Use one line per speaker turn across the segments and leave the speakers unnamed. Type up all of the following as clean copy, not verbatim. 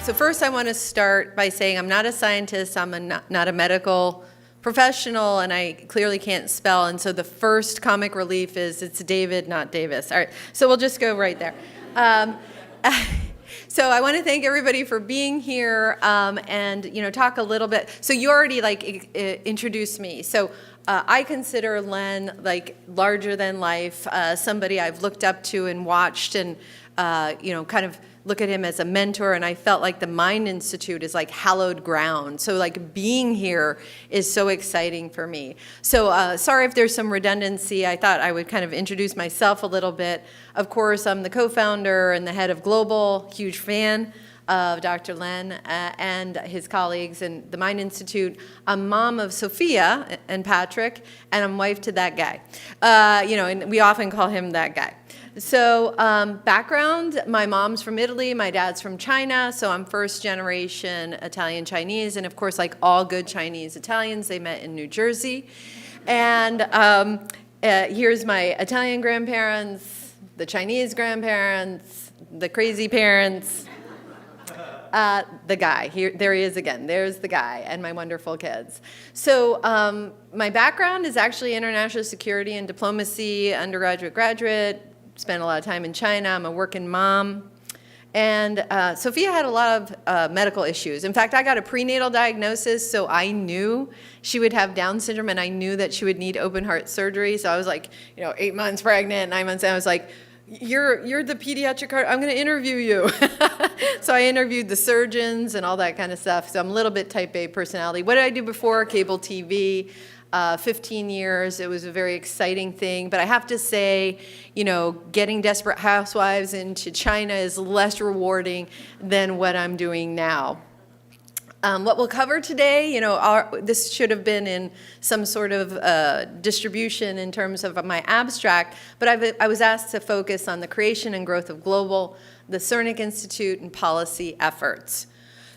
So first I want to start by saying I'm not a scientist, not a medical professional, and I clearly can't spell, and so the first comic relief is it's David, not Davis. All right, so we'll just go right there. So I want to thank everybody for being here, and talk a little bit. So you already introduced me. So I consider Len like larger than life, somebody I've looked up to and watched, and kind of look at him as a mentor, and I felt like the Mind Institute is like hallowed ground. So like being here is so exciting for me. So sorry if there's some redundancy. I thought I would kind of introduce myself a little bit. Of course, I'm the co-founder and the head of Global, huge fan of Dr. Len and his colleagues and the Mind Institute. I'm mom of Sophia and Patrick, and I'm wife to that guy. And we often call him that guy. So background, my mom's from Italy, my dad's from China, so I'm first generation Italian Chinese, and of course, like all good Chinese Italians, they met in New Jersey. And here's my Italian grandparents, the Chinese grandparents, the crazy parents, the guy, there he is again, there's the guy, and my wonderful kids. So my background is actually international security and diplomacy, undergraduate, graduate, spent a lot of time in China. I'm a working mom. And Sophia had a lot of medical issues. In fact, I got a prenatal diagnosis, so I knew she would have Down syndrome, and I knew that she would need open heart surgery. So I was like, 8 months pregnant, 9 months, and I was like, you're the pediatric heart, I'm gonna interview you. So I interviewed the surgeons and all that kind of stuff. So I'm a little bit type A personality. What did I do before? Cable TV. 15 years. It was a very exciting thing. But I have to say, getting Desperate Housewives into China is less rewarding than what I'm doing now. What we'll cover today, this should have been in some sort of distribution in terms of my abstract, but I was asked to focus on the creation and growth of Global, the Cernic Institute, and policy efforts.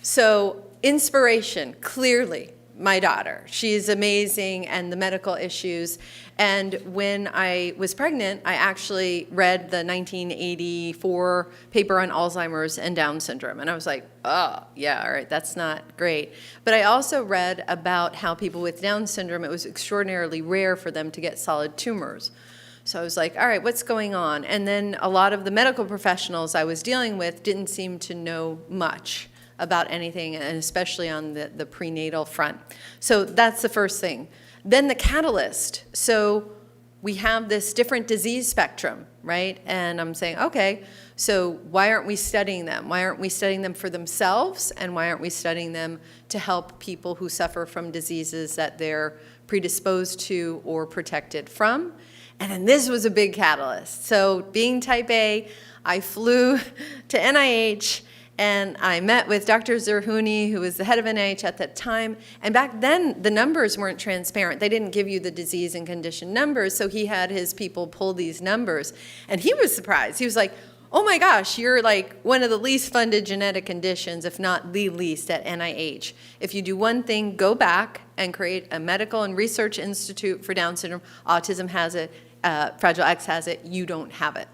So inspiration, clearly, my daughter. She's amazing, and the medical issues. And when I was pregnant, I actually read the 1984 paper on Alzheimer's and Down syndrome. And I was like, oh, yeah, all right, that's not great. But I also read about how people with Down syndrome, it was extraordinarily rare for them to get solid tumors. So I was like, all right, what's going on? And then a lot of the medical professionals I was dealing with didn't seem to know much about anything, and especially on the prenatal front. So that's the first thing. Then the catalyst. So we have this different disease spectrum, right? And I'm saying, okay, so why aren't we studying them? Why aren't we studying them for themselves? And why aren't we studying them to help people who suffer from diseases that they're predisposed to or protected from? And then this was a big catalyst. So being type A, I flew to NIH, and I met with Dr. Zerhouni, who was the head of NIH at that time. And back then, the numbers weren't transparent. They didn't give you the disease and condition numbers, so he had his people pull these numbers. And he was surprised. He was like, oh my gosh, you're like one of the least funded genetic conditions, if not the least, at NIH. If you do one thing, go back and create a medical and research institute for Down syndrome. Autism has it, Fragile X has it, you don't have it.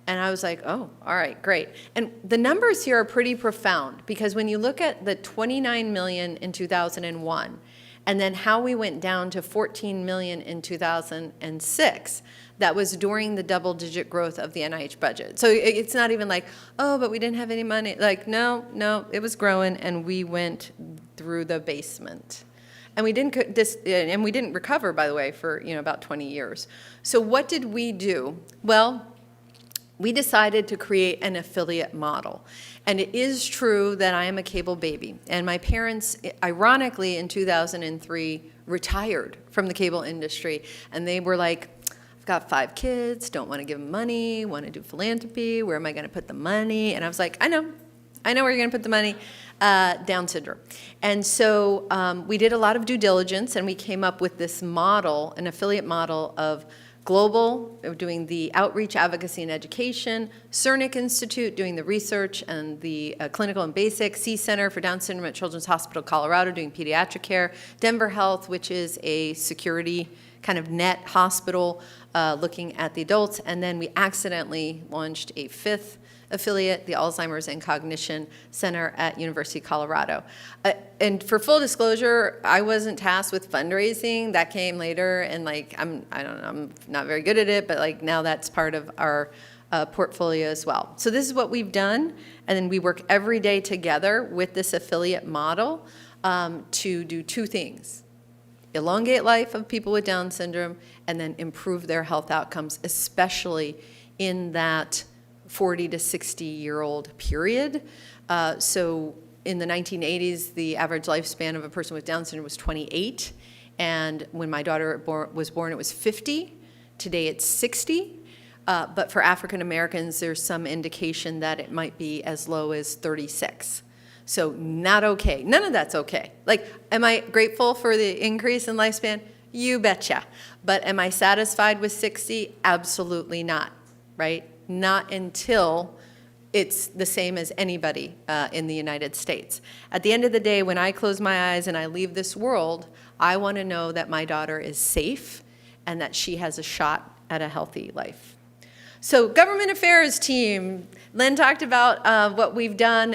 And I was like, oh, all right, great. And the numbers here are pretty profound, because when you look at the 29 million in 2001, and then how we went down to 14 million in 2006, that was during the double-digit growth of the NIH budget. So it's not even like, oh, but we didn't have any money. Like, no, it was growing, and we went through the basement. And we didn't recover, by the way, for about 20 years. So what did we do? Well, we decided to create an affiliate model. And it is true that I am a cable baby. And my parents, ironically, in 2003, retired from the cable industry. And they were like, I've got 5 kids, don't want to give them money, want to do philanthropy, where am I going to put the money? And I was like, I know where you're going to put the money, Down syndrome. And so we did a lot of due diligence, and we came up with this model, an affiliate model of Global, doing the outreach, advocacy, and education. Cernic Institute, doing the research and the clinical and basic. C Center for Down syndrome at Children's Hospital Colorado, doing pediatric care. Denver Health, which is a security kind of net hospital looking at the adults. And then we accidentally launched a fifth affiliate, the Alzheimer's and Cognition Center at University of Colorado. And for full disclosure, I wasn't tasked with fundraising. That came later, and like I don't know, I'm not very good at it, but like now that's part of our portfolio as well. So this is what we've done, and then we work every day together with this affiliate model to do two things: elongate life of people with Down syndrome, and then improve their health outcomes, especially in that 40 to 60-year-old period. So in the 1980s, the average lifespan of a person with Down syndrome was 28. And when my daughter was born, it was 50. Today it's 60. But for African Americans, there's some indication that it might be as low as 36. So not okay. None of that's okay. Like, am I grateful for the increase in lifespan? You betcha. But am I satisfied with 60? Absolutely not, right? Not until it's the same as anybody in the United States. At the end of the day, when I close my eyes and I leave this world, I want to know that my daughter is safe and that she has a shot at a healthy life. So government affairs team, Len talked about what we've done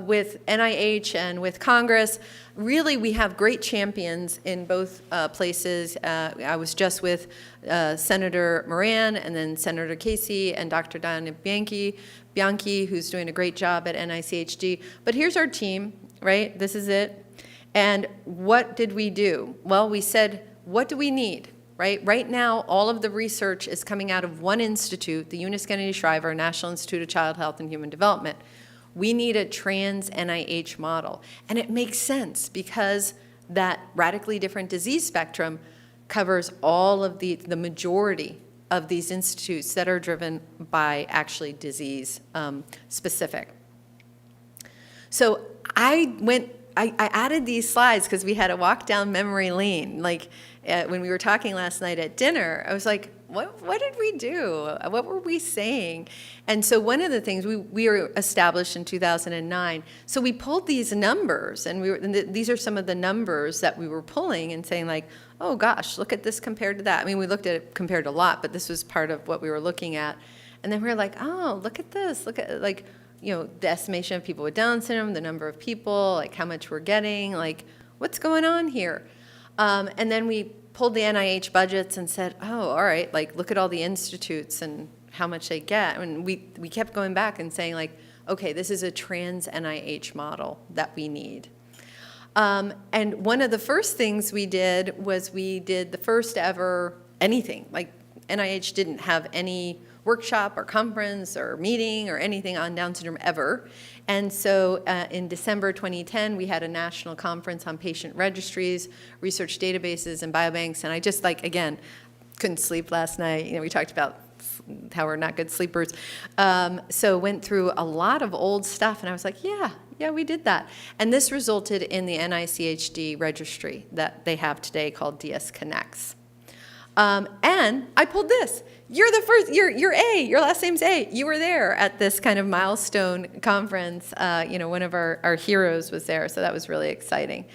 with NIH and with Congress. Really, we have great champions in both places. I was just with Senator Moran and then Senator Casey and Dr. Diana Bianchi, who's doing a great job at NICHD. But here's our team, right? This is it. And what did we do? Well, we said, what do we need? Right now, all of the research is coming out of one institute, the Eunice Kennedy Shriver National Institute of Child Health and Human Development. We need a trans NIH model. And it makes sense because that radically different disease spectrum covers all of the majority of these institutes that are driven by actually disease specific. So I added these slides because we had a walk down memory lane. Like when we were talking last night at dinner, I was like, what did we do? What were we saying? And so one of the things, we were established in 2009. So we pulled these numbers, and these are some of the numbers that we were pulling and saying like, oh gosh, look at this compared to that. I mean, we looked at it compared a lot, but this was part of what we were looking at. And then we were like, oh, look at this. Look at like, you know, the estimation of people with Down syndrome, the number of people, like how much we're getting, like what's going on here? And then we pulled the NIH budgets and said, oh, all right, like look at all the institutes and how much they get. And we kept going back and saying like, okay, this is a trans NIH model that we need. And one of the first things we did was we did the first ever anything. Like NIH didn't have any workshop or conference or meeting or anything on Down syndrome ever. And so in December 2010, we had a national conference on patient registries, research databases, and biobanks. And I just like, again, couldn't sleep last night. You know, we talked about how we're not good sleepers. So went through a lot of old stuff, and I was like, yeah, we did that. And this resulted in the NICHD registry that they have today called DS Connects. And I pulled this. You're the first, you're A, your last name's A. You were there at this kind of milestone conference. You know, one of our heroes was there, so that was really exciting.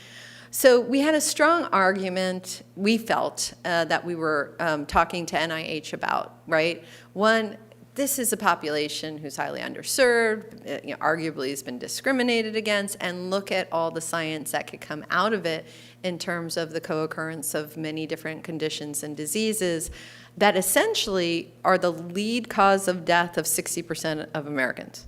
So we had a strong argument, we felt, that we were talking to NIH about, right? One, this is a population who's highly underserved, you know, arguably has been discriminated against, and look at all the science that could come out of it in terms of the co-occurrence of many different conditions and diseases that essentially are the lead cause of death of 60% of Americans.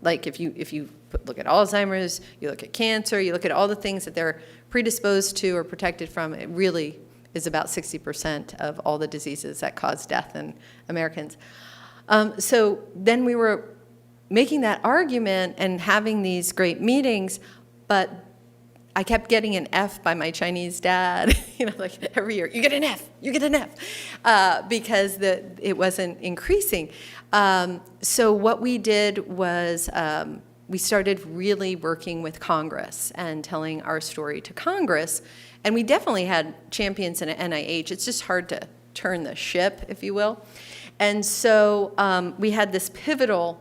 Like if you look at Alzheimer's, you look at cancer, you look at all the things that they're predisposed to or protected from, it really is about 60% of all the diseases that cause death in Americans. So then we were making that argument and having these great meetings, but I kept getting an F by my Chinese dad, you know, like every year, you get an F, because it wasn't increasing. So what we did was we started really working with Congress and telling our story to Congress, and we definitely had champions in NIH. It's just hard to turn the ship, if you will. And so we had this pivotal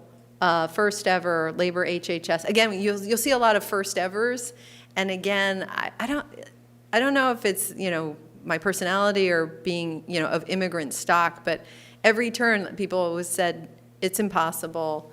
first ever labor HHS. Again, you'll see a lot of first evers. And again, I don't know if it's, you know, my personality or being, of immigrant stock, but every turn people always said, it's impossible,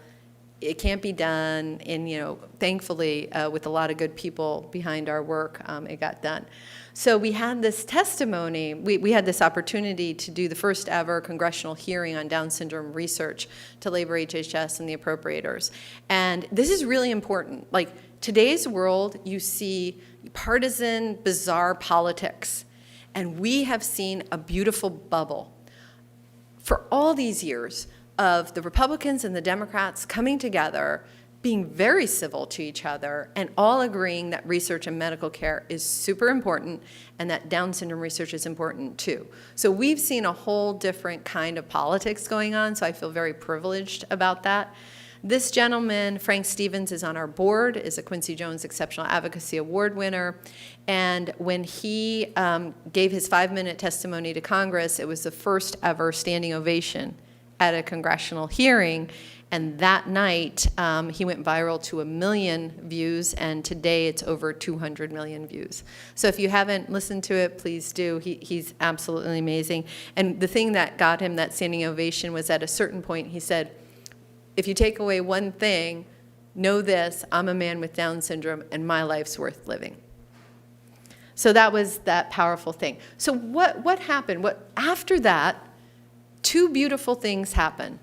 it can't be done, and, thankfully, with a lot of good people behind our work, it got done. So we had this testimony, we had this opportunity to do the first ever congressional hearing on Down syndrome research to labor HHS and the appropriators. And this is really important. Like, today's world, you see partisan, bizarre politics, and we have seen a beautiful bubble for all these years of the Republicans and the Democrats coming together, being very civil to each other, and all agreeing that research and medical care is super important and that Down syndrome research is important too. So we've seen a whole different kind of politics going on, so I feel very privileged about that. This gentleman, Frank Stevens, is on our board, is a Quincy Jones Exceptional Advocacy Award winner, and when he gave his 5-minute testimony to Congress, it was the first ever standing ovation at a congressional hearing. And that night, he went viral to 1 million views, and today it's over 200 million views. So if you haven't listened to it, please do. He's absolutely amazing. And the thing that got him that standing ovation was at a certain point, he said, if you take away one thing, know this, I'm a man with Down syndrome, and my life's worth living. So that was that powerful thing. So what happened? After that, 2 beautiful things happened.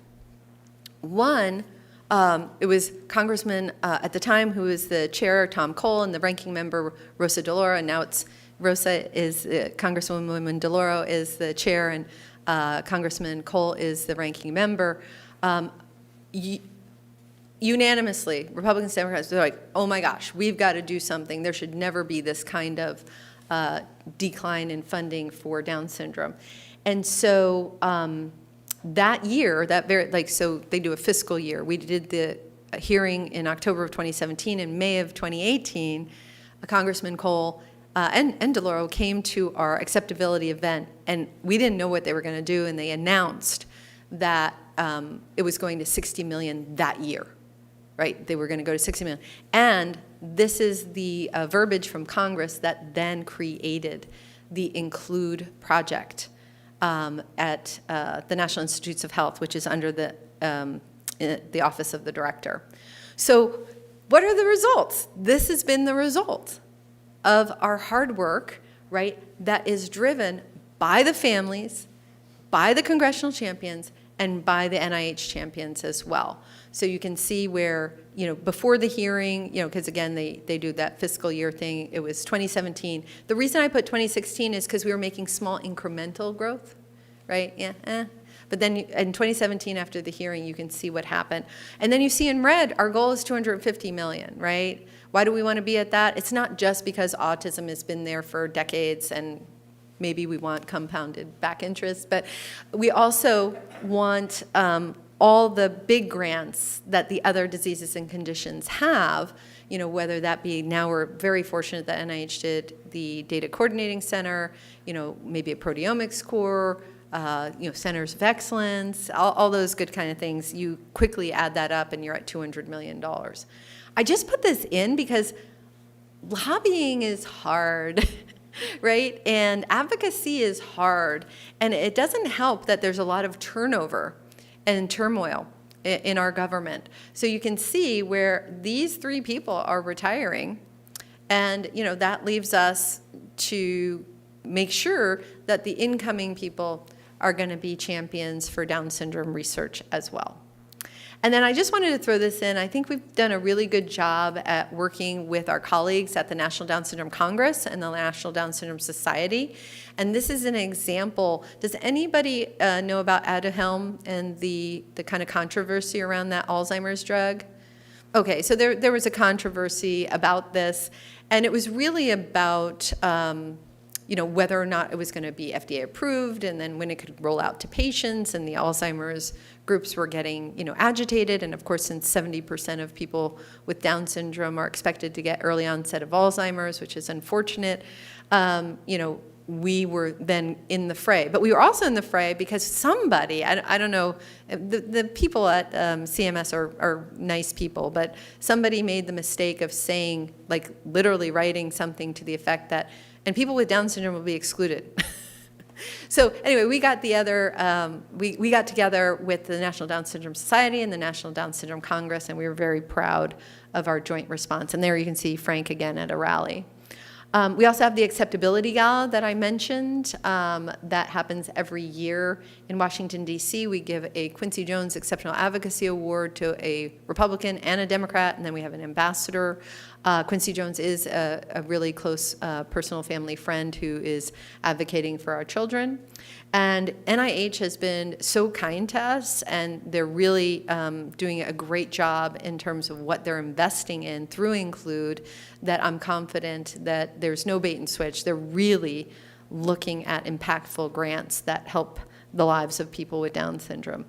One, it was Congressman at the time who was the chair, Tom Cole, and the ranking member, Rosa DeLauro, and now it's Congresswoman DeLauro is the chair, and Congressman Cole is the ranking member. Unanimously, Republicans, Democrats, they're like, oh my gosh, we've got to do something. There should never be this kind of decline in funding for Down syndrome. And so that year, so they do a fiscal year. We did the hearing in October of 2017. In May of 2018, Congressman Cole and DeLauro came to our acceptability event, and we didn't know what they were going to do, and they announced that it was going to 60 million that year, right? They were going to go to 60 million. And this is the verbiage from Congress that then created the Include project at the National Institutes of Health, which is under the Office of the Director. So what are the results? This has been the result of our hard work, right, that is driven by the families, by the congressional champions, and by the NIH champions as well. So you can see where, before the hearing, because again, they do that fiscal year thing, it was 2017. The reason I put 2016 is because we were making small incremental growth, right? Yeah, But then in 2017, after the hearing, you can see what happened. And then you see in red, our goal is 250 million, right? Why do we want to be at that? It's not just because autism has been there for decades and maybe we want compounded back interest, but we also want all the big grants that the other diseases and conditions have, whether that be, now we're very fortunate that NIH did the Data Coordinating Center, maybe a proteomics core, centers of excellence, all those good kind of things. You quickly add that up and you're at $200 million. I just put this in because lobbying is hard. Right? And advocacy is hard. And it doesn't help that there's a lot of turnover and turmoil in our government. So you can see where these 3 people are retiring. And, that leaves us to make sure that the incoming people are going to be champions for Down syndrome research as well. And then I just wanted to throw this in. I think we've done a really good job at working with our colleagues at the National Down Syndrome Congress and the National Down Syndrome Society. And this is an example. Does anybody know about Aduhelm and the kind of controversy around that Alzheimer's drug? Okay, so there was a controversy about this, and it was really about whether or not it was going to be FDA approved, and then when it could roll out to patients, and the Alzheimer's groups were getting, agitated. And of course, since 70% of people with Down syndrome are expected to get early onset of Alzheimer's, which is unfortunate, we were then in the fray. But we were also in the fray because somebody, I don't know, the people at CMS are nice people, but somebody made the mistake of saying, like literally writing something to the effect that and people with Down syndrome will be excluded. So anyway, we got we got together with the National Down Syndrome Society and the National Down Syndrome Congress, and we were very proud of our joint response. And there you can see Frank again at a rally. We also have the Acceptability Gala that I mentioned that happens every year in Washington, D.C. We give a Quincy Jones Exceptional Advocacy Award to a Republican and a Democrat, and then we have an ambassador. Quincy Jones is a really close personal family friend who is advocating for our children. And NIH has been so kind to us, and they're really doing a great job in terms of what they're investing in through Include, that I'm confident that there's no bait and switch. They're really looking at impactful grants that help the lives of people with Down syndrome.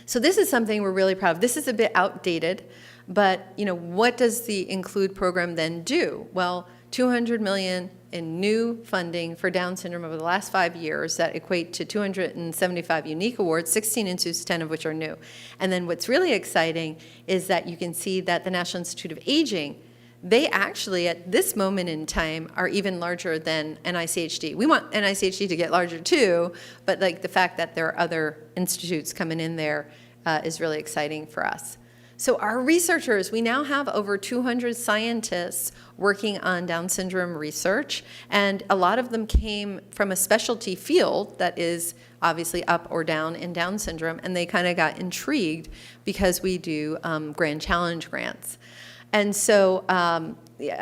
So this is something we're really proud of. This is a bit outdated, but what does the Include program then do? Well, $200 million in new funding for Down syndrome over the last 5 years that equate to 275 unique awards, 16 institutes, 10 of which are new. And then what's really exciting is that you can see that the National Institute of Aging, they actually, at this moment in time, are even larger than NICHD. We want NICHD to get larger too, but like the fact that there are other institutes coming in there is really exciting for us. So our researchers, we now have over 200 scientists working on Down syndrome research, and a lot of them came from a specialty field that is obviously up or down in Down syndrome, and they kind of got intrigued because we do Grand Challenge grants. And so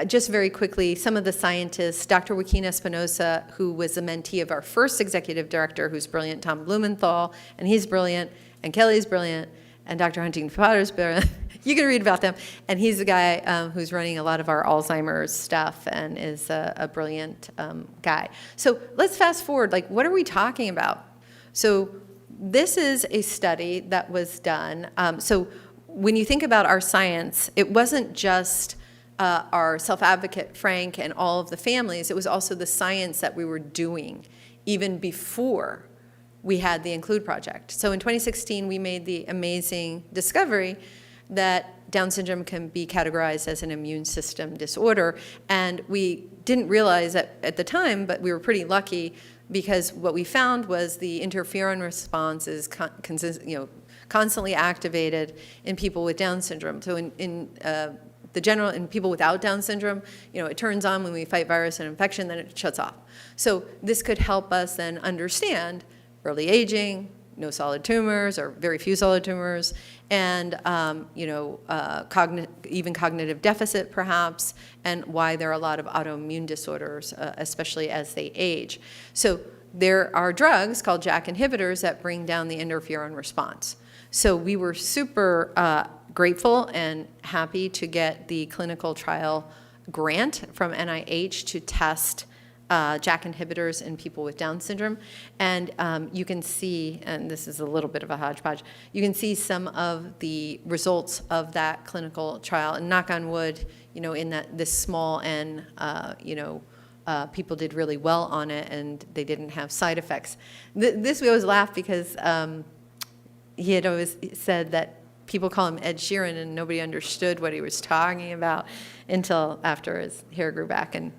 just very quickly, some of the scientists, Dr. Joaquin Espinosa, who was a mentee of our first executive director, who's brilliant, Tom Blumenthal, and he's brilliant, and Kelly's brilliant, and Dr. Huntington Potter's brilliant. You can read about them. And he's the guy who's running a lot of our Alzheimer's stuff and is a brilliant guy. So let's fast forward. Like, what are we talking about? So this is a study that was done. So when you think about our science, it wasn't just our self-advocate, Frank, and all of the families. It was also the science that we were doing even before we had the Include project. So in 2016, we made the amazing discovery that Down syndrome can be categorized as an immune system disorder. And we didn't realize that at the time, but we were pretty lucky because what we found was the interferon response is constantly activated in people with Down syndrome. So in people without Down syndrome, it turns on when we fight virus and infection, then it shuts off. So this could help us then understand early aging, no solid tumors or very few solid tumors, and even cognitive deficit perhaps, and why there are a lot of autoimmune disorders, especially as they age. So there are drugs called JAK inhibitors that bring down the interferon response. So we were super grateful and happy to get the clinical trial grant from NIH to test JAK inhibitors in people with Down syndrome. And you can see, and this is a little bit of a hodgepodge, you can see some of the results of that clinical trial. And knock on wood, in this small N, people did really well on it and they didn't have side effects. This we always laugh because he had always said that people call him Ed Sheeran and nobody understood what he was talking about until after his hair grew back, and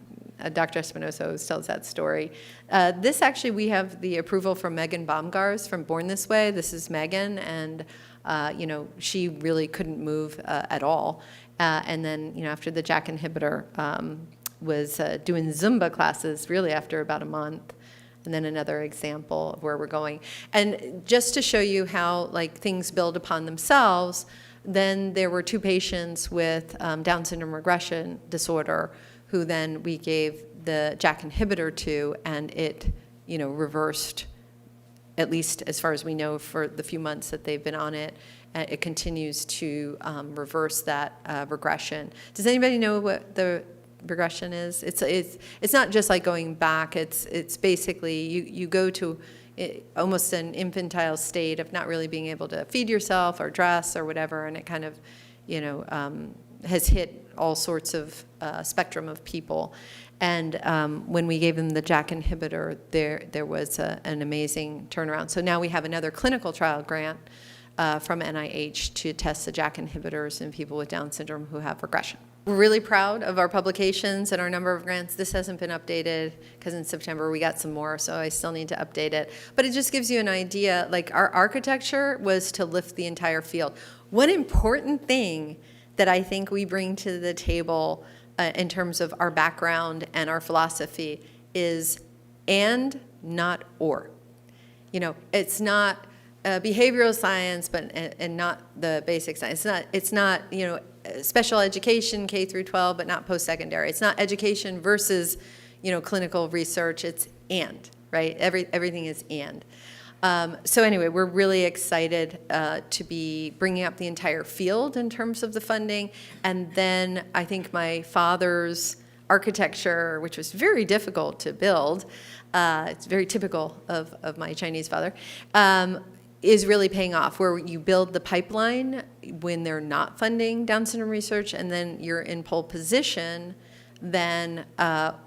Dr. Espinosa always tells that story. This actually, we have the approval from Megan Baumgars from Born This Way. This is Megan, and she really couldn't move at all. And then, after the JAK inhibitor, was doing Zumba classes really after about a month. And then another example of where we're going. And just to show you how things build upon themselves, then there were 2 patients with Down syndrome regression disorder who then we gave the JAK inhibitor to, and it, reversed, at least as far as we know, for the few months that they've been on it. It continues to reverse that regression. Does anybody know what the regression is? It's not just like going back. It's basically you go to almost an infantile state of not really being able to feed yourself or dress or whatever, and it kind of, has hit all sorts of spectrum of people. And when we gave them the JAK inhibitor, there was an amazing turnaround. So now we have another clinical trial grant from NIH to test the JAK inhibitors in people with Down syndrome who have regression. We're really proud of our publications and our number of grants. This hasn't been updated because in September we got some more, so I still need to update it. But it just gives you an idea, like our architecture was to lift the entire field. One important thing that I think we bring to the table in terms of our background and our philosophy is and, not or. You know, it's not behavioral science, but and not the basic science. It's not you know, special education K through 12, but not post-secondary. It's not education versus, you know, clinical research. It's and, right? Everything is and. So anyway, we're really excited to be bringing up the entire field in terms of the funding. And then I think my father's architecture, which was very difficult to build, it's very typical of my Chinese father, is really paying off, where you build the pipeline when they're not funding Down syndrome research, and then you're in pole position then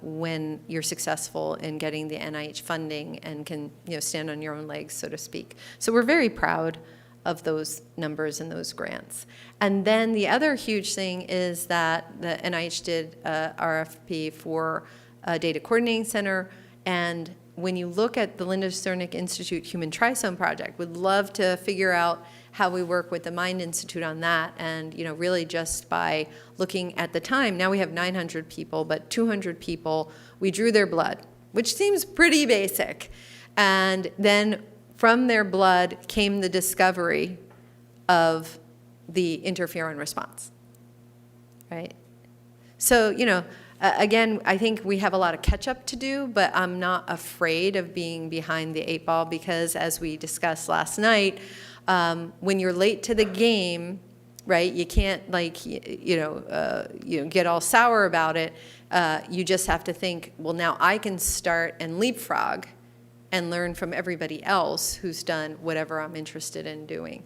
when you're successful in getting the NIH funding and can, you know, stand on your own legs, so to speak. So we're very proud of those numbers and those grants. And then the other huge thing is that the NIH did RFP for a data coordinating center, and when you look at the Linda Sternick Institute Human Trisome Project, would love to figure out how we work with the Mind Institute on that. And, you know, really just by looking at the time, now we have 900 people, but 200 people, we drew their blood, which seems pretty basic. And then from their blood came the discovery of the interferon response, right? So, you know, again, I think we have a lot of catch up to do, but I'm not afraid of being behind the 8 ball because, as we discussed last night, when you're late to the game, right, you can't get all sour about it. You just have to think, well, now I can start and leapfrog and learn from everybody else who's done whatever I'm interested in doing.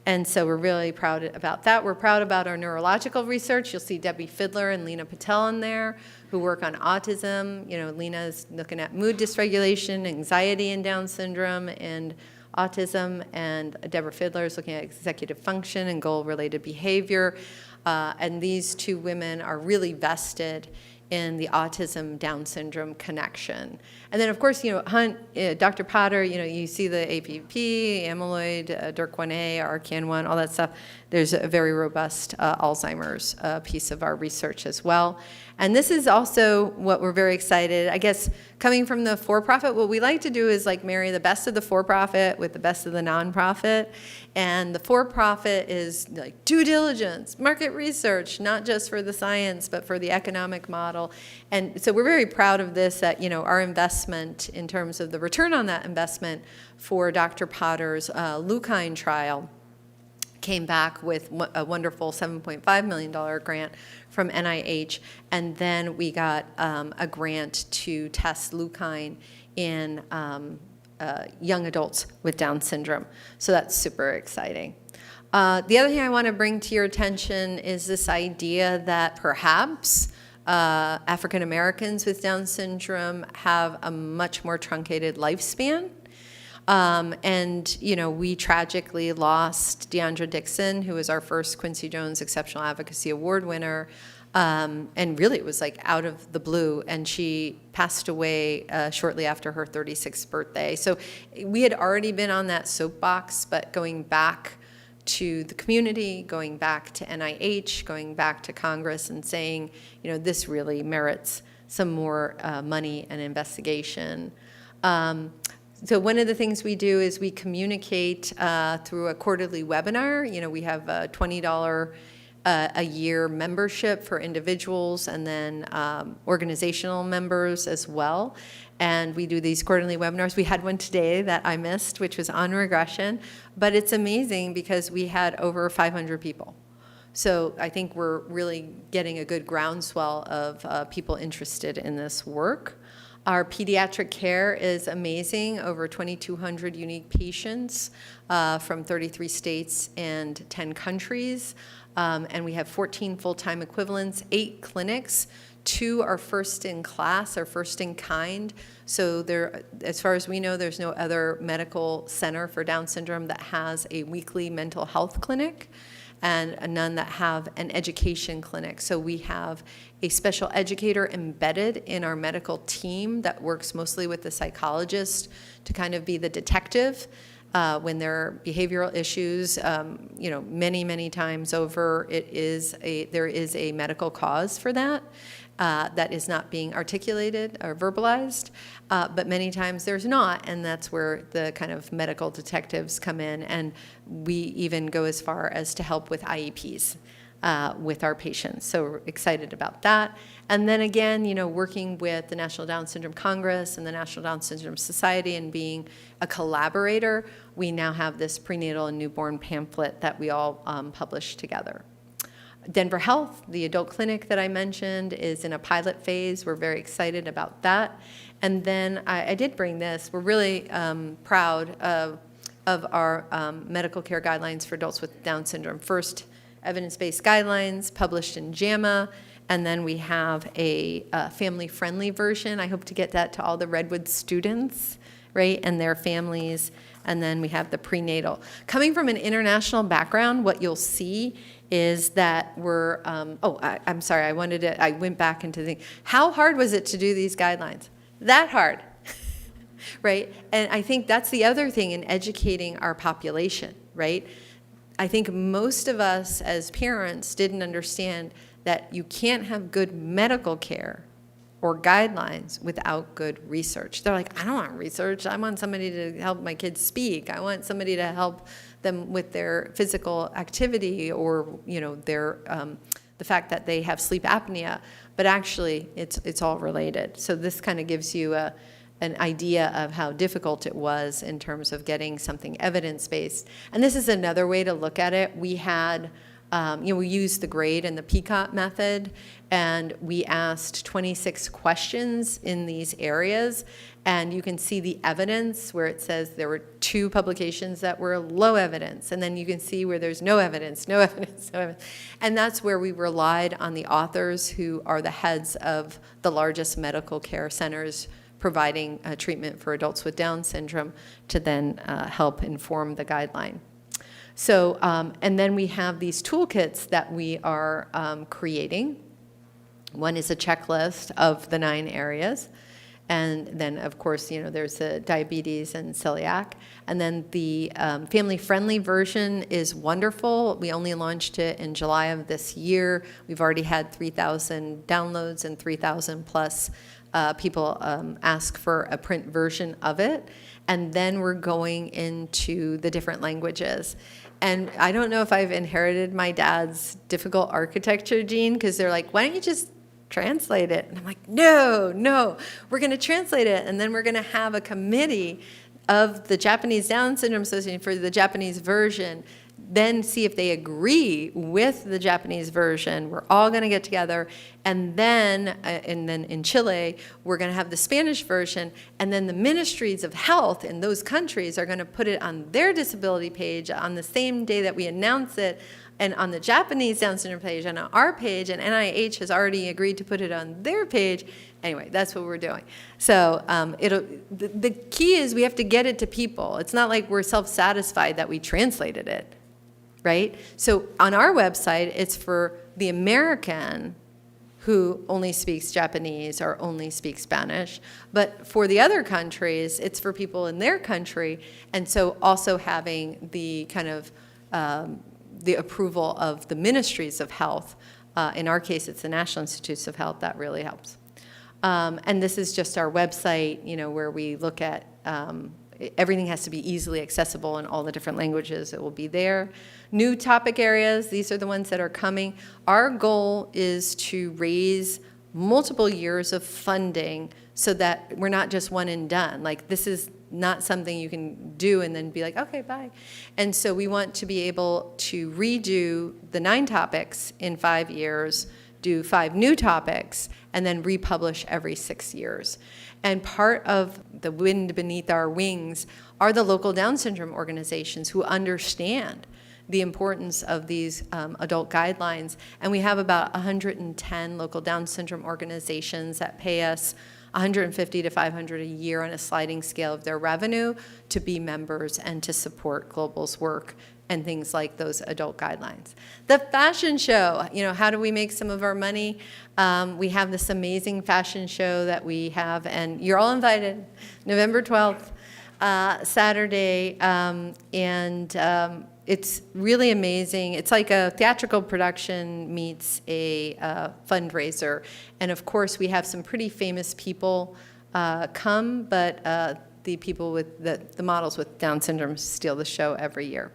And so we're really proud about that. We're proud about our neurological research. You'll see Debbie Fidler and Lena Patel in there who work on autism. You know, Lena's looking at mood dysregulation, anxiety in Down syndrome, and autism, and Deborah Fidler is looking at executive function and goal-related behavior. And these two women are really vested in the autism Down syndrome connection. And then, of course, you know, Hunt, Dr. Potter, you know, you see the APP, amyloid, DYRK1A, RCAN1, all that stuff. There's a very robust Alzheimer's piece of our research as well. And this is also what we're very excited, I guess, coming from the for-profit, what we like to do is like marry the best of the for-profit with the best of the nonprofit. And the for-profit is like due diligence, market research, not just for the science, but for the economic model. And so we're very proud of this, that, you know, our investment in terms of the return on that investment for Dr. Potter's Leukine trial came back with a wonderful $7.5 million grant from NIH, and then we got a grant to test Leukine in young adults with Down syndrome. So that's super exciting. The other thing I want to bring to your attention is this idea that perhaps African Americans with Down syndrome have a much more truncated lifespan. And, you know, we tragically lost Deandra Dixon, who was our first Quincy Jones Exceptional Advocacy Award winner. And really, it was like out of the blue, and she passed away shortly after her 36th birthday. So we had already been on that soapbox, but going back to the community, going back to NIH, going back to Congress and saying, you know, this really merits some more money and investigation. So one of the things we do is we communicate through a quarterly webinar. You know, we have a $20 a year membership for individuals, and then organizational members as well. And we do these quarterly webinars. We had one today that I missed, which was on regression. But it's amazing because we had over 500 people. So I think we're really getting a good groundswell of people interested in this work. Our pediatric care is amazing, over 2,200 unique patients from 33 states and 10 countries. And we have 14 full-time equivalents, 8 clinics. 2 are first in class or first in kind. So there, as far as we know, there's no other medical center for Down syndrome that has a weekly mental health clinic. and none that have an education clinic. So we have a special educator embedded in our medical team that works mostly with the psychologist to kind of be the detective when there are behavioral issues. Many times over, there is a medical cause for that. That is not being articulated or verbalized, but many times there's not, and that's where the kind of medical detectives come in, and we even go as far as to help with IEPs with our patients. So we're excited about that. And then again, working with the National Down Syndrome Congress and the National Down Syndrome Society and being a collaborator, we now have this prenatal and newborn pamphlet that we all publish together. Denver Health, the adult clinic that I mentioned, is in a pilot phase. We're very excited about that. And then I did bring this. We're really proud of our medical care guidelines for adults with Down syndrome. First, evidence-based guidelines published in JAMA, and then we have a family-friendly version. I hope to get that to all the Redwood students, right, and their families. And then we have the prenatal. Coming from an international background, what you'll see is that we're, I'm sorry, I went back into the, how hard was it to do these guidelines? That hard, right? And I think that's the other thing in educating our population, right? I think most of us as parents didn't understand that you can't have good medical care or guidelines without good research. They're like, I don't want research. I want somebody to help my kids speak. I want somebody to help them with their physical activity or, their the fact that they have sleep apnea. But actually, it's all related. So this kind of gives you an idea of how difficult it was in terms of getting something evidence-based. And this is another way to look at it. We had we used the GRADE and the PCOT method, and we asked 26 questions in these areas, and you can see the evidence where it says there were 2 publications that were low evidence, and then you can see where there's no evidence. And that's where we relied on the authors who are the heads of the largest medical care centers providing treatment for adults with Down syndrome to then help inform the guideline. So, and then we have these toolkits that we are creating. One is a checklist of the 9 areas. And then, of course, there's the diabetes and celiac. And then the family-friendly version is wonderful. We only launched it in July of this year. We've already had 3,000 downloads and 3,000 plus people ask for a print version of it. And then we're going into the different languages. And I don't know if I've inherited my dad's difficult architecture gene, because they're like, why don't you just translate it? And I'm like, no, we're going to translate it. And then we're going to have a committee of the Japanese Down Syndrome Association for the Japanese version, then see if they agree with the Japanese version. We're all going to get together, and then in Chile, we're going to have the Spanish version, and then the ministries of health in those countries are going to put it on their disability page on the same day that we announce it, and on the Japanese Down syndrome page and on our page, and NIH has already agreed to put it on their page. Anyway, that's what we're doing. So the key is we have to get it to people. It's not like we're self-satisfied that we translated it, right? So on our website, it's for the American who only speaks Japanese or only speaks Spanish. But for the other countries, it's for people in their country. And so also having the kind of the approval of the ministries of health. In our case, it's the National Institutes of Health. That really helps. And this is just our website, where we look at everything has to be easily accessible in all the different languages. It will be there. New topic areas, these are the ones that are coming. Our goal is to raise multiple years of funding so that we're not just one and done. Like, this is not something you can do and then be like, okay, bye. And so we want to be able to redo the 9 topics in 5 years, do 5 new topics, and then republish every 6 years. And part of the wind beneath our wings are the local Down syndrome organizations who understand the importance of these adult guidelines. And we have about 110 local Down syndrome organizations that pay us $150 to $500 a year on a sliding scale of their revenue to be members and to support Global's work and things like those adult guidelines. The fashion show, how do we make some of our money? We have this amazing fashion show that we have, and you're all invited, November 12th, Saturday, it's really amazing. It's like a theatrical production meets a fundraiser, and of course we have some pretty famous people come, but the people with the models with Down syndrome steal the show every year.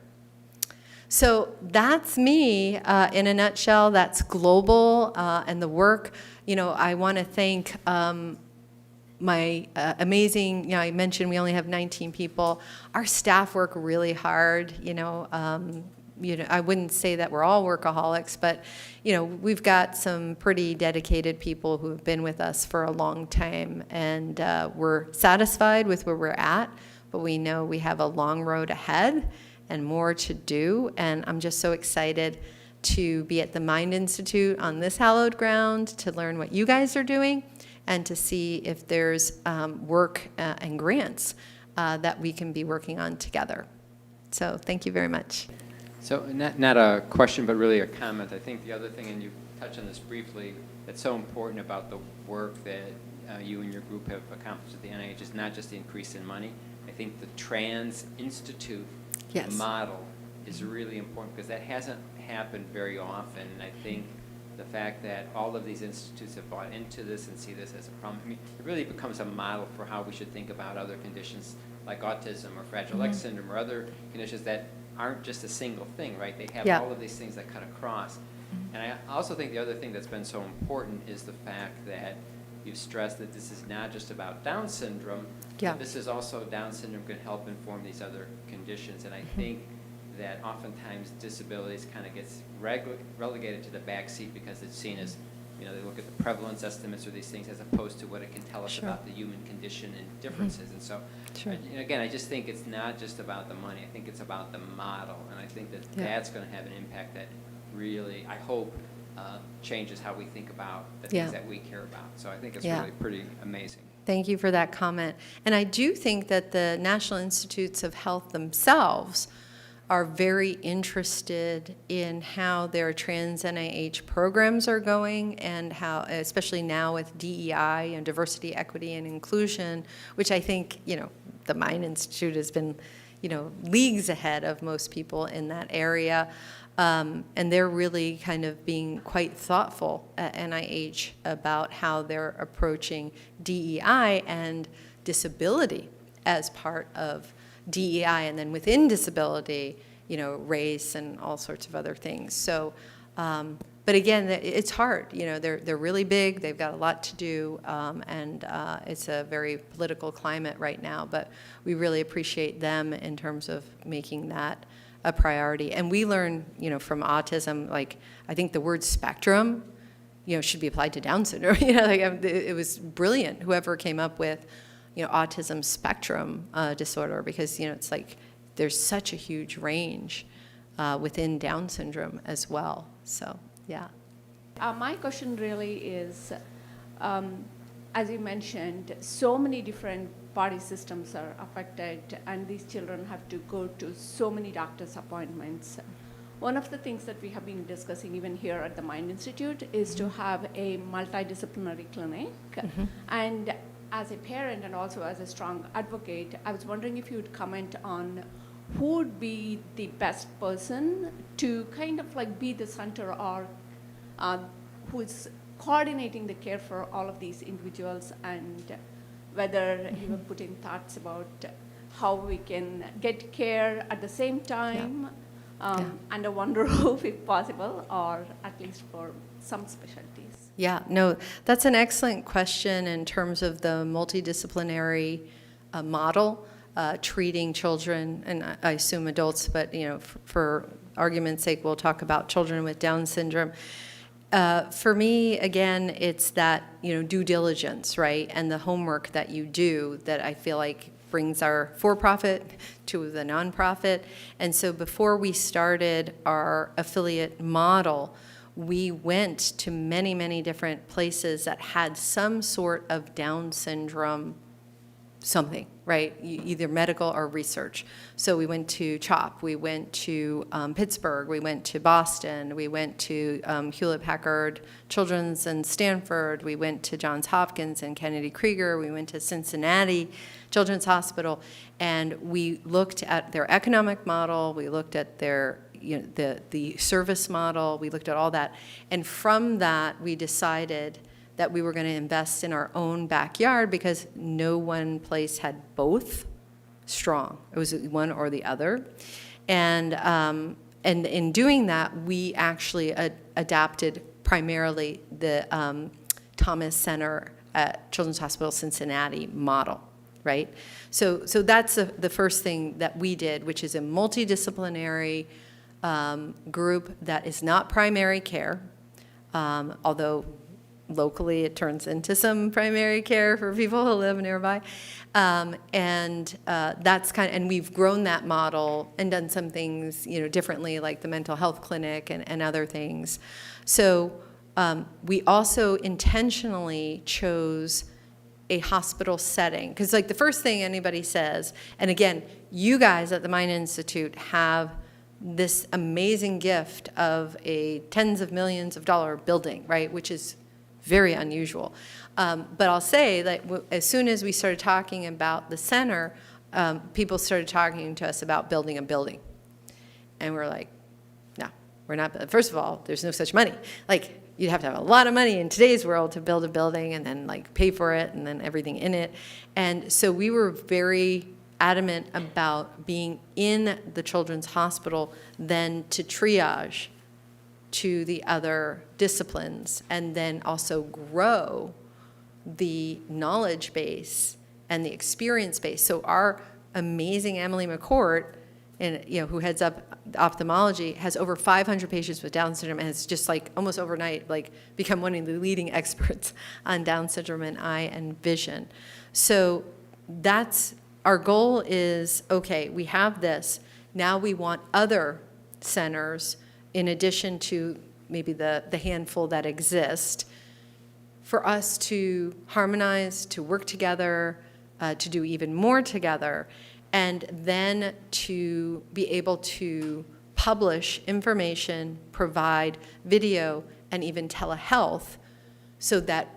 So that's me in a nutshell. That's global and the work. I want to thank my amazing, I mentioned we only have 19 people. Our staff work really hard. I wouldn't say that we're all workaholics, but we've got some pretty dedicated people who have been with us for a long time, and we're satisfied with where we're at, but we know we have a long road ahead and more to do, and I'm just so excited to be at the Mind Institute on this hallowed ground to learn what you guys are doing and to see if there's work and grants that we can be working on together. So thank you very much.
So not a question, but really a comment. I think the other thing, and you touched on this briefly, that's so important about the work that you and your group have accomplished at the NIH is not just the increase in money. I think the Trans Institute model is really important because that hasn't happened very often. And I think the fact that all of these institutes have bought into this and see this as a problem, it really becomes a model for how we should think about other conditions like autism or Fragile X syndrome or other conditions that aren't just a single thing, right? They have all of these things that cut across. And I also think the other thing that's been so important is the fact that you've stressed that this is not just about Down syndrome, but this is also Down syndrome can help inform these other conditions. And I think that oftentimes disabilities kind of gets relegated to the back seat because it's seen as, they look at the prevalence estimates or these things as opposed to what it can tell us about the human condition and differences. And so, again, I just think it's not just about the money. I think it's about the model. And I think that that's going to have an impact that really, I hope, changes how we think about the things that we care about. So I think it's really pretty amazing.
Thank you for that comment. And I do think that the National Institutes of Health themselves are very interested in how their trans NIH programs are going and how, especially now with DEI and diversity, equity, and inclusion, which I think, the Mind Institute has been, leagues ahead of most people in that area. And they're really kind of being quite thoughtful at NIH about how they're approaching DEI and disability as part of DEI, and then within disability, race and all sorts of other things. So, but again, it's hard. They're really big. They've got a lot to do, and it's a very political climate right now. But we really appreciate them in terms of making that a priority. And we learn, from autism. Like I think the word spectrum, should be applied to Down syndrome. It was brilliant. Whoever came up with autism spectrum disorder, because it's like there's such a huge range within Down syndrome as well. So
my question really is, as you mentioned, so many different body systems are affected, and these children have to go to so many doctor's appointments. One of the things that we have been discussing even here at the Mind Institute is to have a multidisciplinary clinic. And as a parent and also as a strong advocate, I was wondering if you would comment on who would be the best person to kind of like be the center or who is coordinating the care for all of these individuals, and whether you have put in thoughts about how we can get care at the same time under one roof if possible, or at least for some specialties.
Yeah, no, that's an excellent question in terms of the multidisciplinary model, treating children, and I assume adults, but for argument's sake, we'll talk about children with Down syndrome. For me, again, it's that due diligence, right, and the homework that you do that I feel like brings our for-profit to the nonprofit. And so before we started our affiliate model, we went to many, many different places that had some sort of Down syndrome something, right? Either medical or research. So we went to CHOP, we went to Pittsburgh, we went to Boston, we went to Hewlett-Packard Children's and Stanford, we went to Johns Hopkins and Kennedy Krieger, we went to Cincinnati Children's Hospital, and we looked at their economic model, we looked at their the service model, we looked at all that, and from that we decided that we were going to invest in our own backyard because no one place had both strong. It was one or the other. And in doing that, we actually adapted primarily the Thomas Center at Children's Hospital Cincinnati model, right? So that's the first thing that we did, which is a multidisciplinary group that is not primary care, although locally it turns into some primary care for people who live nearby. That's and we've grown that model and done some things, differently, like the mental health clinic and other things. So we also intentionally chose a hospital setting, because like the first thing anybody says, and again, you guys at the Mind Institute have this amazing gift of a tens of millions of dollar building, right, which is very unusual. But I'll say that as soon as we started talking about the center, people started talking to us about building a building. And we're like, no, we're not. First of all, there's no such money. Like, you'd have to have a lot of money in today's world to build a building and then like pay for it and then everything in it. And so we were very adamant about being in the children's hospital then to triage to the other disciplines, and then also grow the knowledge base and the experience base. So our amazing Emily McCourt, who heads up ophthalmology, has over 500 patients with Down syndrome and has just like almost overnight become one of the leading experts on Down syndrome and eye and vision. So that's our goal is, okay, we have this. Now we want other centers, in addition to maybe the handful that exist, for us to harmonize, to work together, to do even more together, and then to be able to publish information, provide video, and even telehealth, so that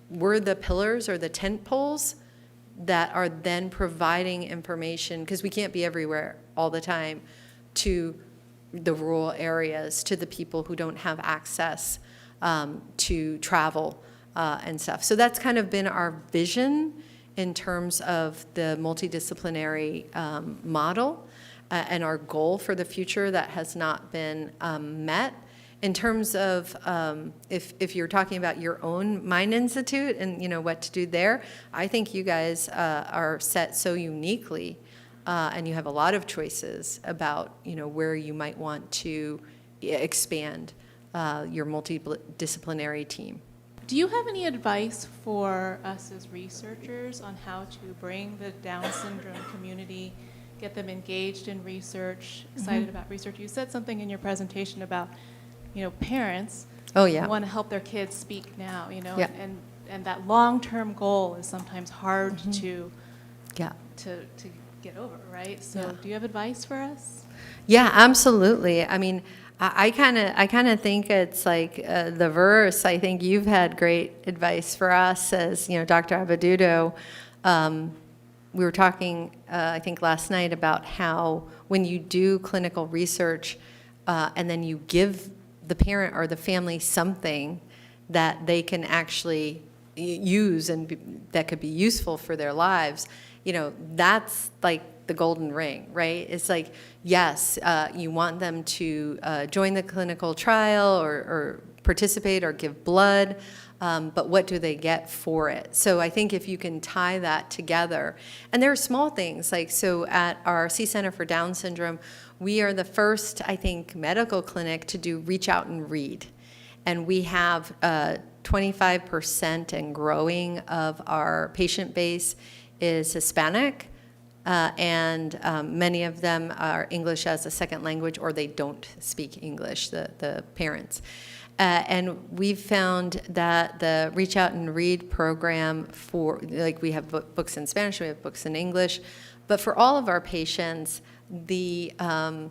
we're the pillars or the tent poles that are then providing information, because we can't be everywhere all the time, to the rural areas, to the people who don't have access to travel and stuff. So that's kind of been our vision in terms of the multidisciplinary model and our goal for the future that has not been met. In terms of if you're talking about your own Mind Institute and what to do there, I think you guys are set so uniquely. And you have a lot of choices about, where you might want to expand your multidisciplinary team.
Do you have any advice for us as researchers on how to bring the Down syndrome community, get them engaged in research, excited about research? You said something in your presentation about, parents want to help their kids speak now, and that long-term goal is sometimes hard to get over, right? So do you have advice for us?
Yeah, absolutely. I mean, I kind of think it's like the verse. I think you've had great advice for us as, Dr. Abadudo. We were talking, I think last night, about how when you do clinical research and then you give the parent or the family something that they can actually use and that could be useful for their lives, that's like the golden ring, right? It's like, yes, you want them to join the clinical trial or participate or give blood, but what do they get for it? So I think if you can tie that together, and there are small things, like, so at our C Center for Down Syndrome, we are the first, I think, medical clinic to do Reach Out and Read. And we have 25% and growing of our patient base is Hispanic, and many of them are English as a second language, or they don't speak English, the parents. And we've found that the Reach Out and Read program for, like, we have books in Spanish, we have books in English, but for all of our patients, the kind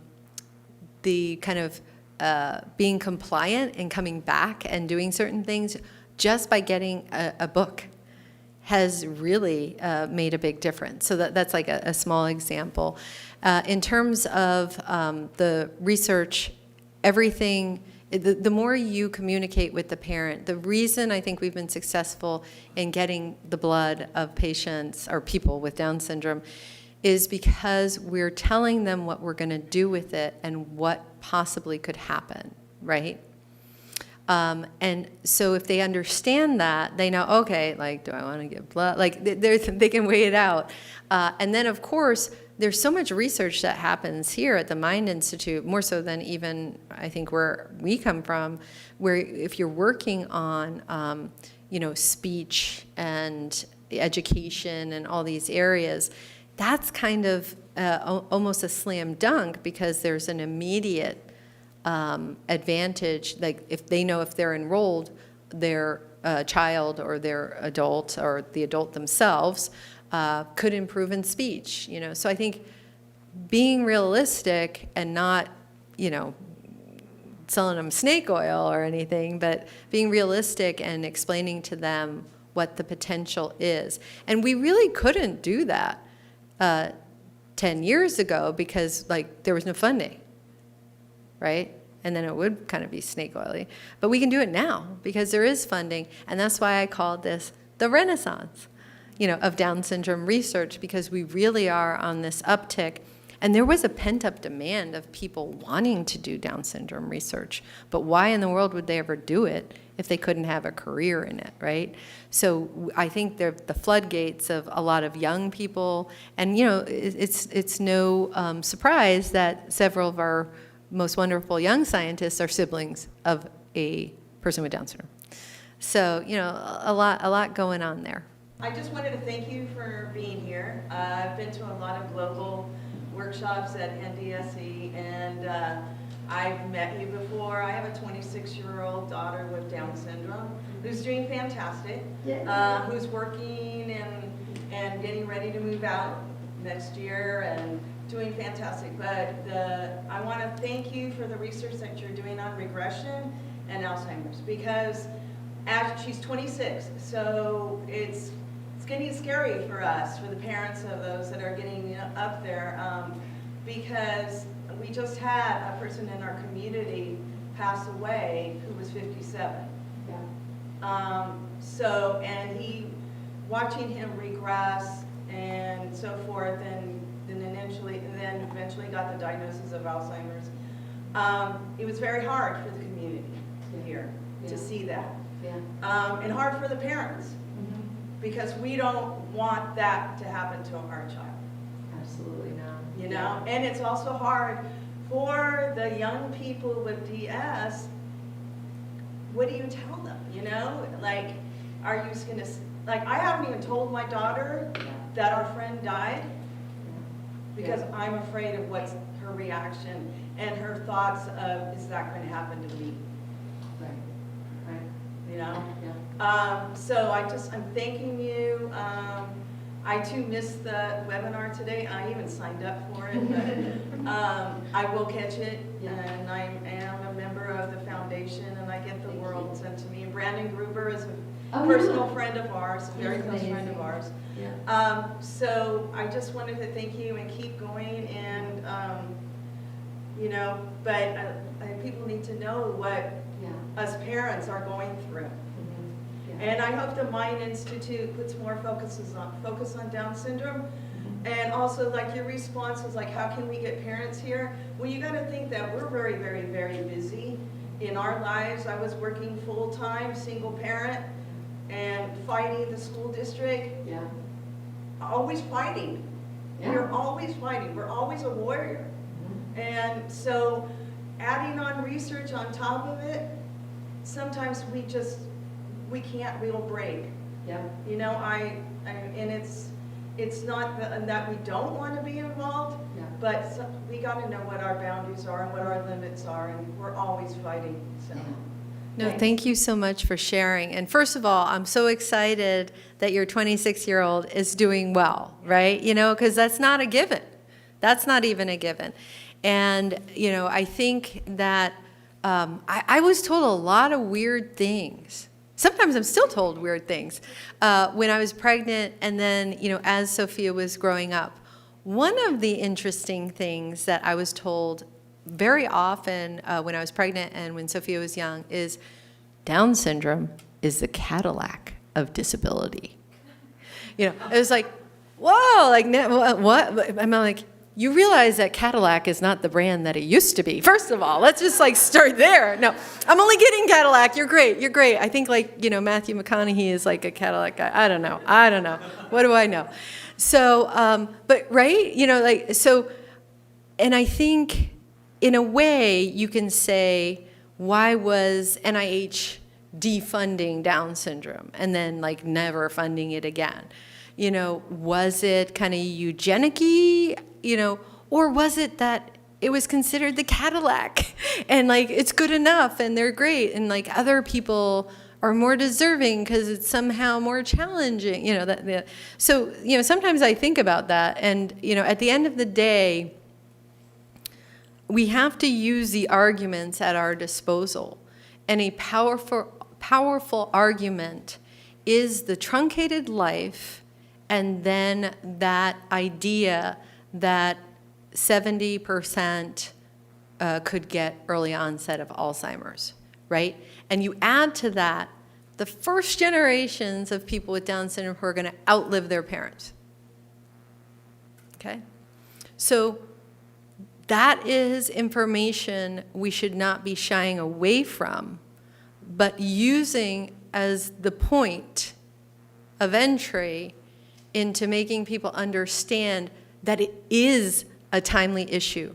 of being compliant and coming back and doing certain things just by getting a book has really made a big difference. So that's like a small example. In terms of the research, everything, the more you communicate with the parent, the reason I think we've been successful in getting the blood of patients or people with Down syndrome is because we're telling them what we're going to do with it and what possibly could happen, right? And so if they understand that, they know, okay, like, do I want to give blood? Like, they can weigh it out. And then, of course, there's so much research that happens here at the Mind Institute, more so than even, I think, where we come from, where if you're working on, speech and education and all these areas, that's kind of almost a slam dunk because there's an immediate advantage. Like, if they know if they're enrolled, their child or their adult or the adult themselves could improve in speech. So I think being realistic and not, selling them snake oil or anything, but being realistic and explaining to them what the potential is. And we really couldn't do that 10 years ago because, like, there was no funding, right? And then it would kind of be snake oily. But we can do it now because there is funding, and that's why I called this the Renaissance, of Down syndrome research, because we really are on this uptick. And there was a pent-up demand of people wanting to do Down syndrome research. But why in the world would they ever do it if they couldn't have a career in it, right? So I think the floodgates of a lot of young people, and it's no surprise that several of our most wonderful young scientists are siblings of a person with Down syndrome. So a lot going on there.
I just wanted to thank you for being here. I've been to a lot of global workshops at NDSE, and I've met you before. I have a 26-year-old daughter with Down syndrome who's doing fantastic, who's working and getting ready to move out next year and doing fantastic. But I want to thank you for the research that you're doing on regression and Alzheimer's, because she's 26, so it's getting scary for us, for the parents of those that are getting up there, because we just had a person in our community pass away who was 57. Yeah. And watching him regress and so forth, and then eventually got the diagnosis of Alzheimer's. It was very hard for the community here to see that. Yeah. And hard for the parents, because we don't want that to happen to our child. Absolutely not. And it's also hard for the young people with DS. What do you tell them? Like, are you just gonna, like, I haven't even told my daughter that our friend died because I'm afraid of what's her reaction and her thoughts of, is that going to happen to me? So I'm thanking you. I too missed the webinar today. I even signed up for it, but I will catch it. And I am a member of the foundation, and I get the world sent to me. And Brandon Gruber is a personal friend of ours, a very close friend of ours. So I just wanted to thank you and keep going. And but people need to know what us parents are going through. And I hope the Mind Institute puts more focus on Down syndrome. And also, like, your response was like, how can we get parents here? Well, you got to think that we're very, very, very busy in our lives. I was working full-time, single parent, and fighting the school district. Always fighting. We're always fighting. We're always a warrior. And so adding on research on top of it, sometimes we'll break. And it's not that we don't want to be involved, but we got to know what our boundaries are and what our limits are, and we're always fighting, so.
No, thank you so much for sharing. And first of all, I'm so excited that your 26-year-old is doing well, right? You know, because that's not a given. That's not even a given. And, you know, I think that I was told a lot of weird things. Sometimes I'm still told weird things when I was pregnant and then, you know, as Sophia was growing up. One of the interesting things that I was told very often when I was pregnant and when Sophia was young is Down syndrome is the Cadillac of disability. You know, it was like, whoa, like, what? I'm like, you realize that Cadillac is not the brand that it used to be. First of all, let's just like start there. No, I'm only kidding, Cadillac. You're great. You're great. I think like, you know, Matthew McConaughey is like a Cadillac guy. I don't know. What do I know? So, but right, you know, like, so, and I think in a way you can say, why was NIH defunding Down syndrome and then like never funding it again? You know, was it kind of eugenic-y, you know, or was it that it was considered the Cadillac and like it's good enough and they're great and like other people are more deserving because it's somehow more challenging, you know, so, you know, sometimes I think about that and, you know, at the end of the day, we have to use the arguments at our disposal. And a powerful argument is the truncated life and then that idea that 70% could get early onset of Alzheimer's, right? And you add to that the first generations of people with Down syndrome who are going to outlive their parents, okay? So that is information we should not be shying away from, but using as the point of entry into making people understand that it is a timely issue,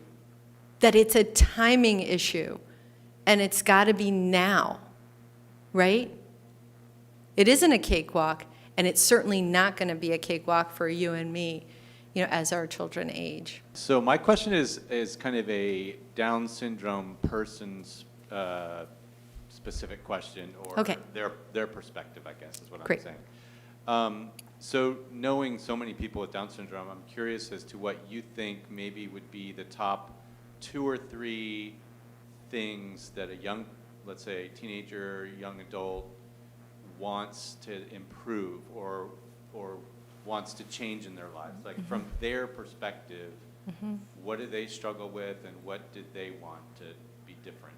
that it's a timing issue, and it's got to be now, right? It isn't a cakewalk, and it's certainly not going to be a cakewalk for you and me, you know, as our children age.
So my question is kind of a Down syndrome person's specific question, or
Okay.
their perspective, I guess, is what
Great.
I'm saying. So knowing so many people with Down syndrome, I'm curious as to what you think maybe would be the top 2 or 3 things that a young, let's say, teenager, young adult wants to improve or wants to change in their lives. Like from their perspective, what do they struggle with and what did they want to be different?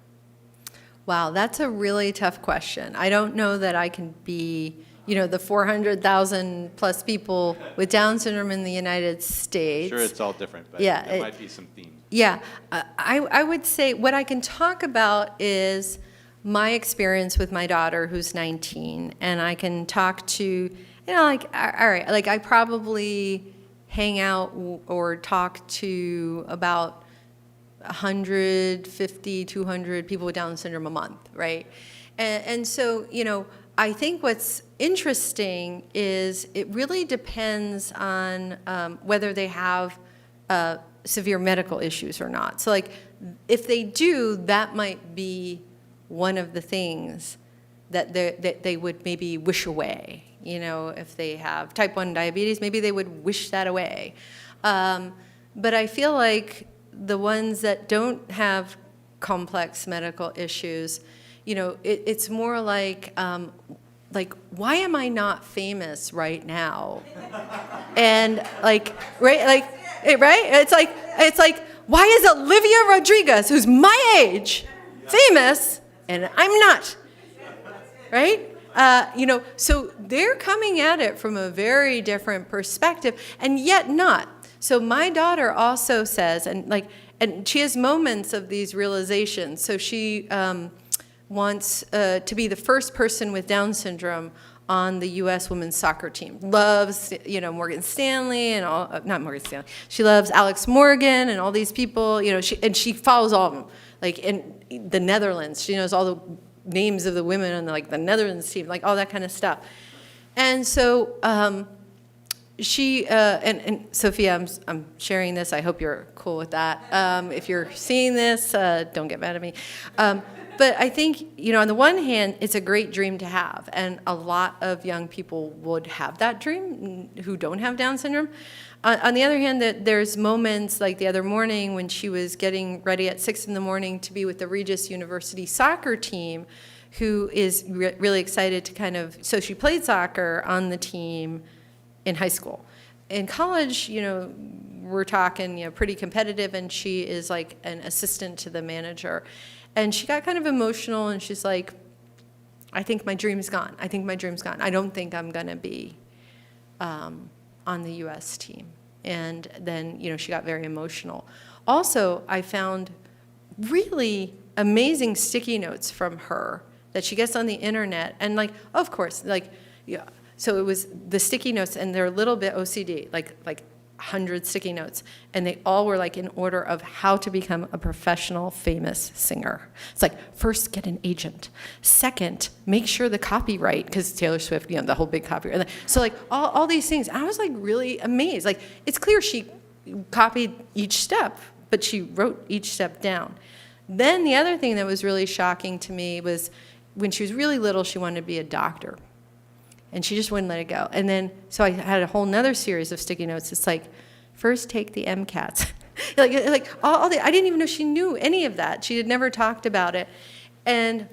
Wow, that's a really tough question. I don't know that I can be, you know, the 400,000 plus people with Down syndrome in the United States.
Sure, it's all different, but
Yeah,
there might be some themes.
Yeah, I would say what I can talk about is my experience with my daughter who's 19, and I can talk to, you know, like, all right, like I probably hang out or talk to about 150, 200 people with Down syndrome a month, right? And so, you know, I think what's interesting is it really depends on whether they have severe medical issues or not. So like, if they do, that might be one of the things that they would maybe wish away. You know, if they have type 1 diabetes, maybe they would wish that away. But I feel like the ones that don't have complex medical issues, you know, it's more like, why am I not famous right now? And like, right? It's like, why is Olivia Rodriguez, who's my age, famous, and I'm not, right? You know, so they're coming at it from a very different perspective, and yet not. So my daughter also says, and she has moments of these realizations. So she wants to be the first person with Down syndrome on the U.S. women's soccer team. Loves, you know, Morgan Stanley and all, not Morgan Stanley. She loves Alex Morgan and all these people, you know, she follows all of them. Like in the Netherlands, she knows all the names of the women on the Netherlands team, like all that kind of stuff. And so she and Sophia, I'm sharing this. I hope you're cool with that. If you're seeing this, don't get mad at me. But I think, on the one hand, it's a great dream to have, and a lot of young people would have that dream who don't have Down syndrome. On the other hand, there's moments like the other morning when she was getting ready at 6 a.m. to be with the Regis University soccer team, who is really excited to so she played soccer on the team in high school. In college, we're talking, pretty competitive, and she is like an assistant to the manager. And she got kind of emotional, and she's like, I think my dream's gone. I think my dream's gone. I don't think I'm going to be on the U.S. team. And then, she got very emotional. Also, I found really amazing sticky notes from her that she gets on the internet. And of course, so it was the sticky notes, and they're a little bit OCD, like 100 sticky notes, and they all were in order of how to become a professional famous singer. It's first, get an agent. Second, make sure the copyright, because Taylor Swift, the whole big copyright. So all these things, I was really amazed. It's clear she copied each step, but she wrote each step down. Then the other thing that was really shocking to me was when she was really little, she wanted to be a doctor. And she just wouldn't let it go. And then, so I had a whole nother series of sticky notes. It's first take the MCATs. I didn't even know she knew any of that. She had never talked about it. And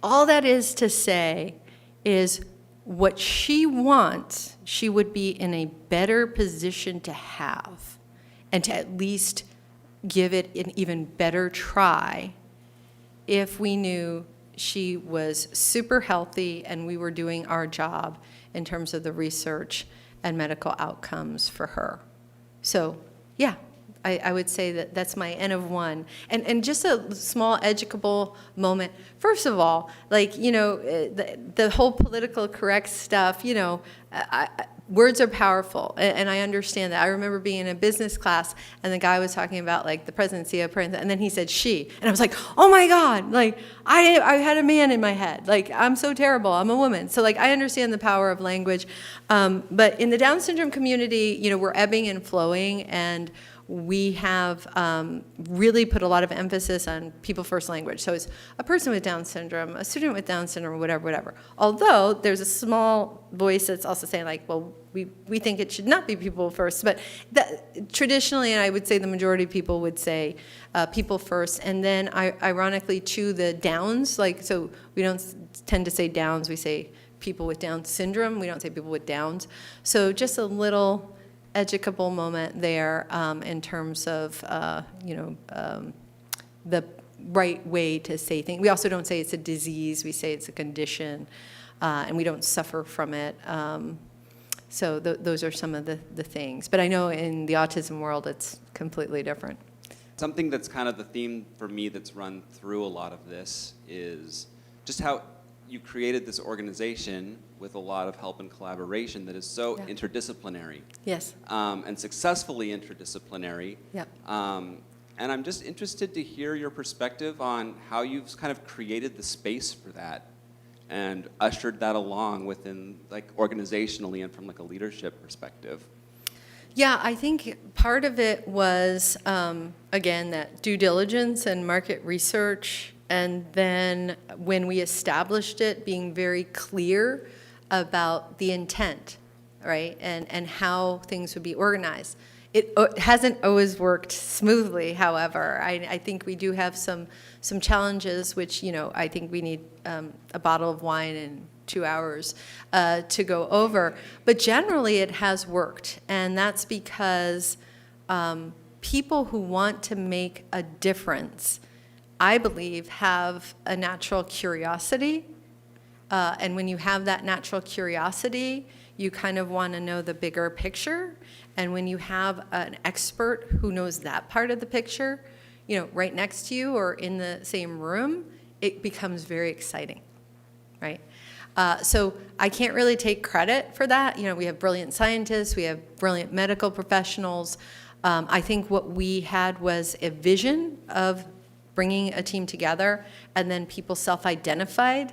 all that is to say is what she wants, she would be in a better position to have, and to at least give it an even better try if we knew she was super healthy and we were doing our job in terms of the research and medical outcomes for her. So, yeah, I would say that's my N of 1. And just a small educable moment. First of all, the whole political correct stuff, words are powerful, and I understand that. I remember being in a business class, and the guy was talking about the presidency of president, and then he said she, and I was like, oh my God, I had a man in my head. I'm so terrible, I'm a woman. So I understand the power of language, but in the Down syndrome community, we're ebbing and flowing, and we have really put a lot of emphasis on people first language. So it's a person with Down syndrome, a student with Down syndrome, whatever. Although there's a small voice that's also saying well, we think it should not be people first. But traditionally, and I would say the majority of people would say people first. And then ironically to the Downs, so we don't tend to say Downs, we say people with Down syndrome. We don't say people with Downs. So just a little educable moment there in terms of the right way to say things. We also don't say it's a disease, we say it's a condition, and we don't suffer from it. So those are some of the things. But I know in the autism world it's completely different.
Something that's kind of the theme for me that's run through a lot of this is just how you created this organization with a lot of help and collaboration that is so interdisciplinary.
Yes.
And successfully interdisciplinary.
Yep.
And I'm just interested to hear your perspective on how you've kind of created the space for that and ushered that along within, organizationally and from a leadership perspective.
Yeah, I think part of it was, again, that due diligence and market research. And then when we established it, being very clear about the intent, right, and how things would be organized. It hasn't always worked smoothly, however. I think we do have some challenges, which, I think we need a bottle of wine in 2 hours to go over. But generally, it has worked, and that's because people who want to make a difference, I believe, have a natural curiosity. And when you have that natural curiosity, you kind of want to know the bigger picture. And when you have an expert who knows that part of the picture, right next to you or in the same room, it becomes very exciting, right? So I can't really take credit for that. We have brilliant scientists, we have brilliant medical professionals. I think what we had was a vision of bringing a team together, and then people self-identified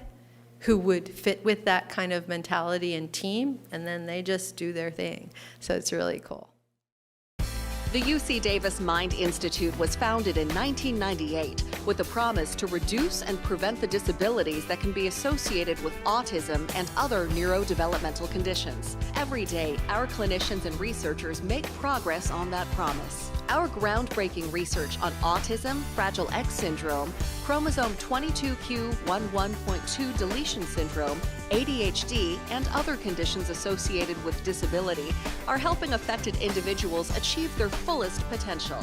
who would fit with that kind of mentality and team, and then they just do their thing. So it's really cool.
The UC Davis Mind Institute was founded in 1998 with the promise to reduce and prevent the disabilities that can be associated with autism and other neurodevelopmental conditions. Every day, our clinicians and researchers make progress on that promise. Our groundbreaking research on autism, Fragile X syndrome, chromosome 22q11.2 deletion syndrome, ADHD, and other conditions associated with disability are helping affected individuals achieve their fullest potential.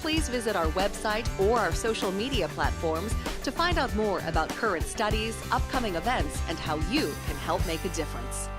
Please visit our website or our social media platforms to find out more about current studies, upcoming events, and how you can help make a difference.